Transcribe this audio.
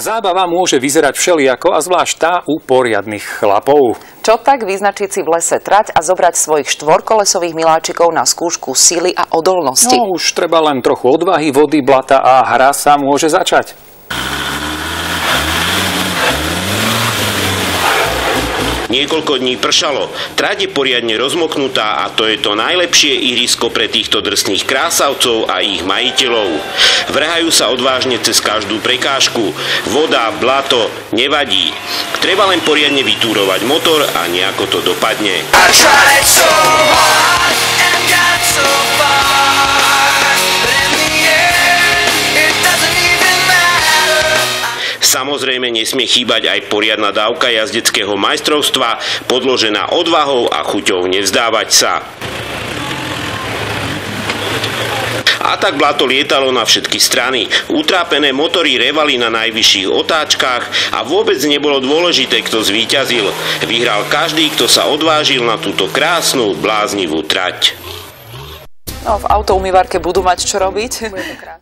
Zábava môže vyzerať všelijako a zvlášť tá u poriadnych chlapov. Čo tak vyznačiť si v lese trať a zobrať svojich štvorkolesových miláčikov na skúšku síly a odolnosti? No už treba len trochu odvahy, vody, blata a hra sa môže začať. Niekoľko dní pršalo, trať je poriadne rozmoknutá a to je to najlepšie ihrisko pre týchto drsných krásavcov a ich majiteľov. Vrhajú sa odvážne cez každú prekážku. Voda, blato, nevadí. Treba len poriadne vytúrovať motor a nejako to dopadne. Samozrejme nesmie chýbať aj poriadna dávka jazdeckého majstrovstva, podložená odvahou a chuťou nevzdávať sa. A tak blato lietalo na všetky strany. Utrápené motory revali na najvyšších otáčkach a vôbec nebolo dôležité, kto zvíťazil. Vyhral každý, kto sa odvážil na túto krásnu, bláznivú trať. No, v autoumývarke budú mať čo robiť. Bude to krásne.